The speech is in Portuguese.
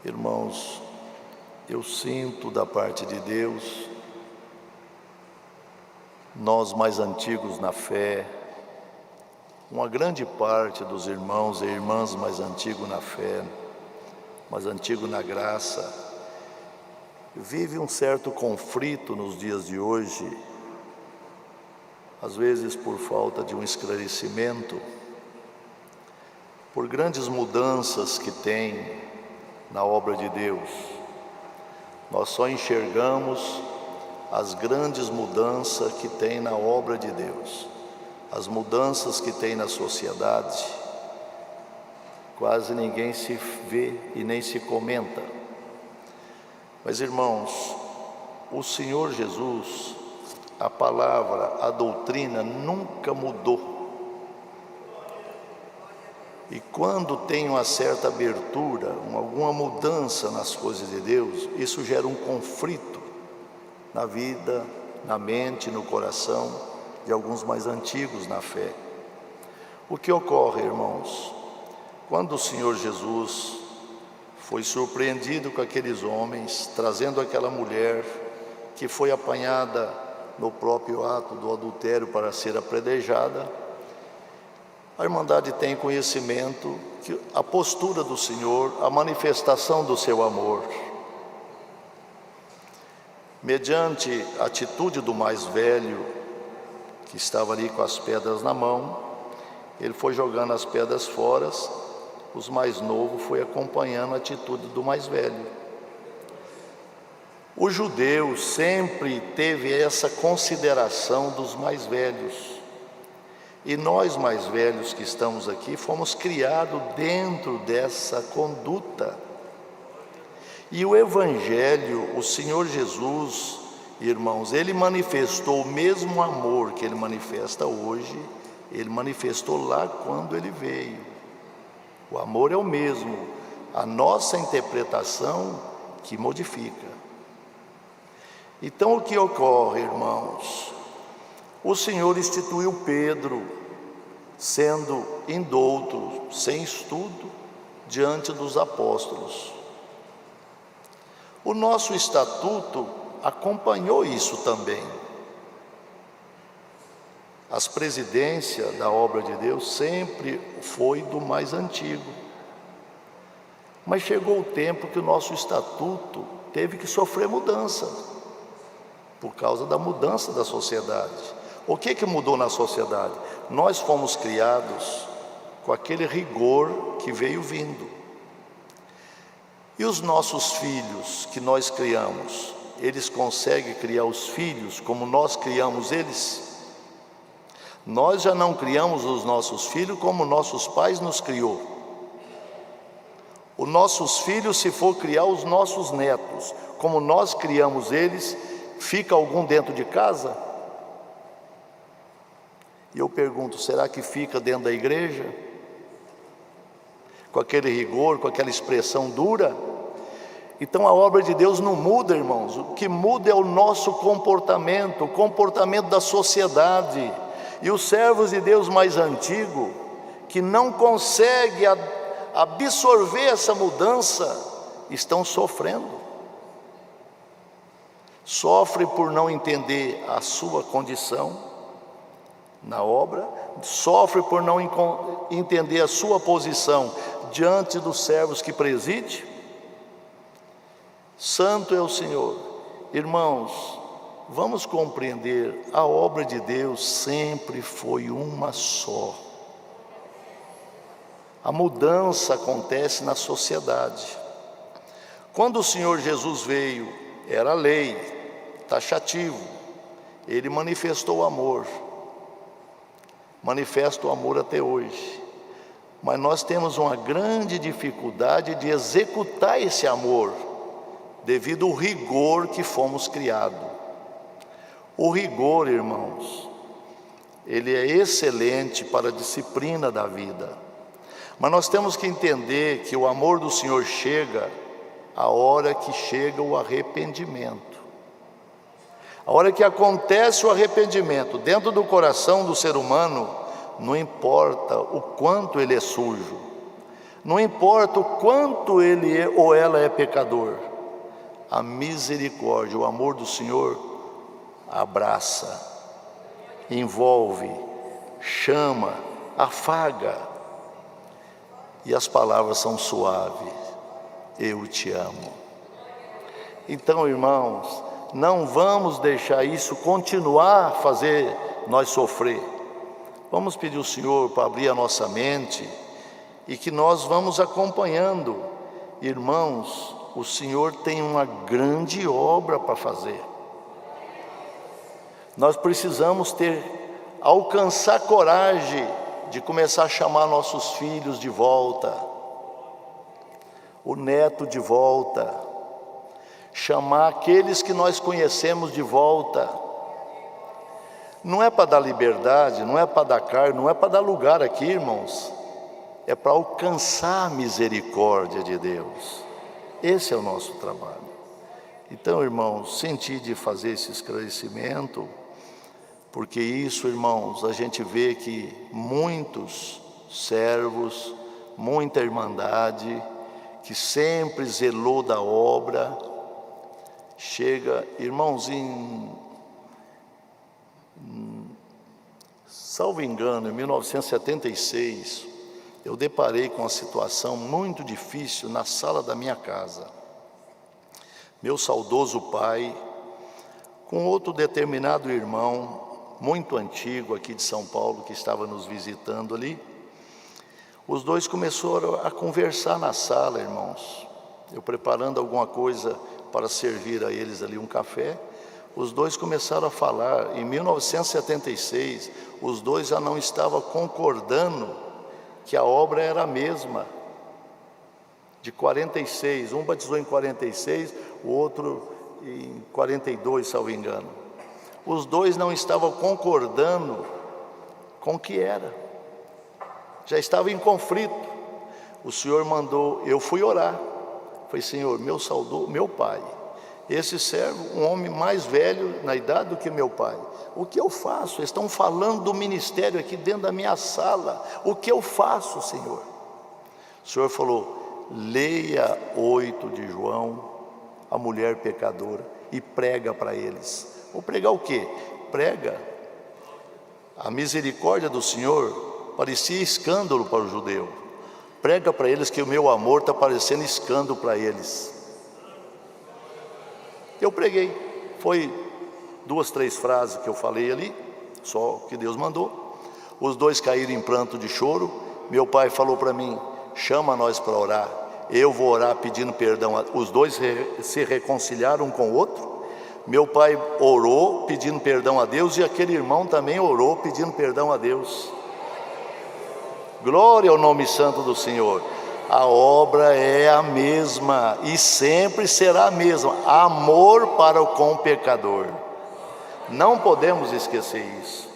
Irmãos, eu sinto da parte de Deus, nós mais antigos na fé, uma grande parte dos irmãos e irmãs mais antigos na fé, mais antigos na graça, vive um certo conflito nos dias de hoje, às vezes por falta de um esclarecimento, por grandes mudanças que tem na obra de Deus. Nós só enxergamos as grandes mudanças que tem na obra de Deus, as mudanças que tem na sociedade. Quase ninguém se vê e nem se comenta. Mas, irmãos, o Senhor Jesus, a palavra, a doutrina nunca mudou. E quando tem uma certa abertura, alguma mudança nas coisas de Deus, isso gera um conflito na vida, na mente, no coração de alguns mais antigos na fé. O que ocorre, irmãos? Quando o Senhor Jesus foi surpreendido com aqueles homens, trazendo aquela mulher que foi apanhada no próprio ato do adultério para ser apedrejada, a Irmandade tem conhecimento que a postura do Senhor, a manifestação do seu amor, mediante a atitude do mais velho, que estava ali com as pedras na mão, ele foi jogando as pedras fora, os mais novos foi acompanhando a atitude do mais velho. O judeu sempre teve essa consideração dos mais velhos. E nós mais velhos que estamos aqui, fomos criados dentro dessa conduta. E o Evangelho, o Senhor Jesus, irmãos, Ele manifestou o mesmo amor que Ele manifesta hoje, Ele manifestou lá quando Ele veio. O amor é o mesmo, a nossa interpretação que modifica. Então o que ocorre, irmãos? O Senhor instituiu Pedro, sendo indouto, sem estudo, diante dos apóstolos. O nosso estatuto acompanhou isso também. As presidências da obra de Deus sempre foi do mais antigo. Mas chegou o tempo que o nosso estatuto teve que sofrer mudança, por causa da mudança da sociedade. O que mudou na sociedade? Nós fomos criados com aquele rigor que veio vindo. E os nossos filhos que nós criamos, eles conseguem criar os filhos como nós criamos eles? Nós já não criamos os nossos filhos como nossos pais nos criou. Os nossos filhos, se for criar os nossos netos, como nós criamos eles, fica algum dentro de casa? E eu pergunto, será que fica dentro da igreja? Com aquele rigor, com aquela expressão dura? Então a obra de Deus não muda, irmãos. O que muda é o nosso comportamento, o comportamento da sociedade. E os servos de Deus mais antigos, que não conseguem absorver essa mudança, estão sofrendo. Sofre por não entender a sua condição na obra, sofre por não entender a sua posição diante dos servos que preside. Santo é o Senhor. Irmãos, vamos compreender, a obra de Deus sempre foi uma só. A mudança acontece na sociedade. Quando o Senhor Jesus veio, era lei, taxativo. Ele manifestou amor. Manifesta o amor até hoje, mas nós temos uma grande dificuldade de executar esse amor, devido ao rigor que fomos criados. O rigor, irmãos, ele é excelente para a disciplina da vida, mas nós temos que entender que o amor do Senhor chega a hora que chega o arrependimento. A hora que acontece o arrependimento dentro do coração do ser humano, não importa o quanto ele é sujo, Não importa o quanto ele ou ela é pecador, a misericórdia, o amor do Senhor abraça, envolve, chama, afaga. E as palavras são suaves: eu te amo. Então, irmãos, não vamos deixar isso continuar a fazer nós sofrer. Vamos pedir ao Senhor para abrir a nossa mente e que nós vamos acompanhando. Irmãos, o Senhor tem uma grande obra para fazer. Nós precisamos alcançar coragem de começar a chamar nossos filhos de volta, o neto de volta, chamar aqueles que nós conhecemos de volta. Não é para dar liberdade, não é para dar carne, não é para dar lugar aqui, irmãos. É para alcançar a misericórdia de Deus. Esse é o nosso trabalho. Então, irmãos, senti de fazer esse esclarecimento, porque isso, irmãos, a gente vê que muitos servos, muita irmandade, que sempre zelou da obra, chega, irmãos, salvo engano, em 1976, eu deparei com uma situação muito difícil na sala da minha casa. Meu saudoso pai, com outro determinado irmão, muito antigo aqui de São Paulo, que estava nos visitando ali, os dois começaram a conversar na sala, irmãos. Eu preparando alguma coisa para servir a eles ali um café, os dois começaram a falar. Em 1976, os dois já não estavam concordando que a obra era a mesma. De 46, um batizou em 46, o outro em 42, salvo engano. Os dois não estavam concordando com o que era, já estavam em conflito. O Senhor mandou, eu fui orar, falei: Senhor, meu pai, esse servo, um homem mais velho na idade do que meu pai, o que eu faço? Eles estão falando do ministério aqui dentro da minha sala, o que eu faço, Senhor? O Senhor falou: leia 8 de João, a mulher pecadora, e prega para eles. Vou pregar o quê? Prega a misericórdia do Senhor. Parecia escândalo para o judeu. Prega para eles que o meu amor está parecendo escândalo para eles. Eu preguei, foi 2, 3 frases que eu falei ali, só o que Deus mandou. Os dois caíram em pranto de choro. Meu pai falou para mim: chama nós para orar. Eu vou orar pedindo perdão. Os dois se reconciliaram um com o outro. Meu pai orou pedindo perdão a Deus, e aquele irmão também orou pedindo perdão a Deus. Glória ao nome santo do Senhor. A obra é a mesma e sempre será a mesma: amor para com o pecador. Não podemos esquecer isso.